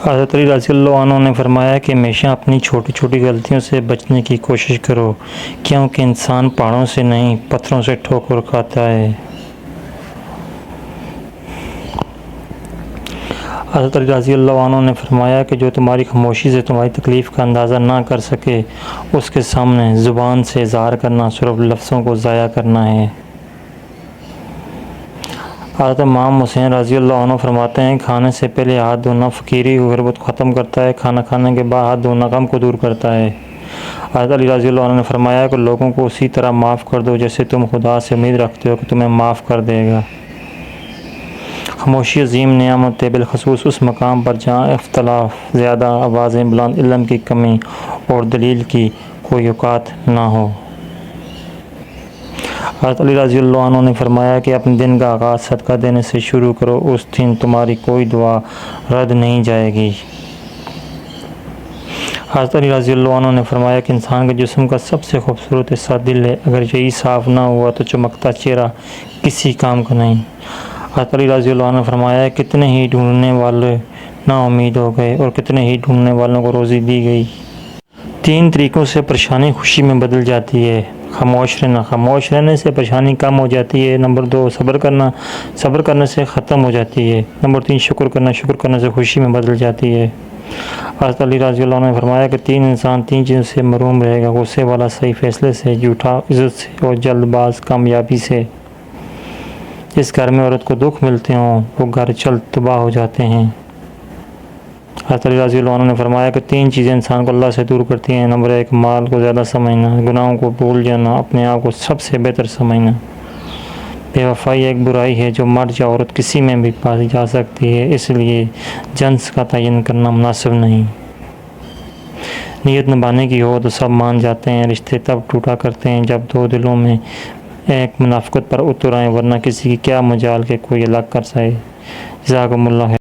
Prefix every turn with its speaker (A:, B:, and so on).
A: حضرت علی رضی اللہ عنہ نے فرمایا کہ ہمیشہ اپنی چھوٹی چھوٹی غلطیوں سے بچنے کی کوشش کرو، کیونکہ انسان پہاڑوں سے نہیں پتھروں سے ٹھوکر کھاتا ہے۔ حضرت علی رضی اللہ عنہ نے فرمایا کہ جو تمہاری خاموشی سے تمہاری تکلیف کا اندازہ نہ کر سکے، اس کے سامنے زبان سے اظہار کرنا صرف لفظوں کو ضائع کرنا ہے۔ حضرت امام حسین رضی اللہ عنہ فرماتے ہیں، کھانے سے پہلے ہاتھ دھونا فقیری و غربت کو ختم کرتا ہے، کھانا کھانے کے بعد ہاتھ دھونا غم کو دور کرتا ہے۔ حضرت علی رضی اللہ عنہ نے فرمایا کہ لوگوں کو اسی طرح معاف کر دو جیسے تم خدا سے امید رکھتے ہو کہ تمہیں معاف کر دے گا۔ خاموشی عظیم نعمت ہے، بالخصوص اس مقام پر جہاں اختلاف زیادہ، آوازیں بلند، علم کی کمی اور دلیل کی کوئی اوقات نہ ہو۔ حضرت علی رضی اللہ عنہ نے فرمایا کہ اپنے دن کا آغاز صدقہ دینے سے شروع کرو، اس دن تمہاری کوئی دعا رد نہیں جائے گی۔ حضرت علی رضی اللہ عنہ نے فرمایا کہ انسان کے جسم کا سب سے خوبصورت حصہ دل ہے، اگر یہی صاف نہ ہوا تو چمکتا چہرہ کسی کام کا نہیں۔ حضرت علی رضی اللہ عنہ نے فرمایا کتنے ہی ڈھونڈنے والے نا امید ہو گئے اور کتنے ہی ڈھونڈنے والوں کو روزی دی گئی۔ 3 طریقوں سے پریشانی خوشی میں بدل جاتی ہے۔ خاموش رہنا، خاموش رہنے سے پریشانی کم ہو جاتی ہے۔ نمبر 2 صبر کرنا، صبر کرنے سے ختم ہو جاتی ہے۔ نمبر 3 شکر کرنا، شکر کرنے سے خوشی میں بدل جاتی ہے۔ حضرت علی رضی اللہ عنہ نے فرمایا کہ 3 انسان 3 چیزوں سے محروم رہے گا، غصے والا صحیح فیصلے سے، جھوٹا عزت سے اور جلد باز کامیابی سے۔ جس گھر میں عورت کو دکھ ملتے ہوں وہ گھر جلد تباہ ہو جاتے ہیں۔ حضرت علی رضی اللہ عنہ نے فرمایا کہ 3 چیزیں انسان کو اللہ سے دور کرتی ہیں۔ نمبر 1 مال کو زیادہ سمجھنا، گناہوں کو بھول جانا، اپنے آپ کو سب سے بہتر سمجھنا۔ بے وفائی ایک برائی ہے جو مرد یا عورت کسی میں بھی پائی جا سکتی ہے، اس لیے جنس کا تعین کرنا مناسب نہیں۔ نیت نبھانے کی ہو تو سب مان جاتے ہیں، رشتے تب ٹوٹا کرتے ہیں جب 2 دلوں میں ایک منافقت پر اتر آئیں، ورنہ کسی کی کیا مجال کہ کوئی الگ کر سکے۔ جزاکم اللہ خیر۔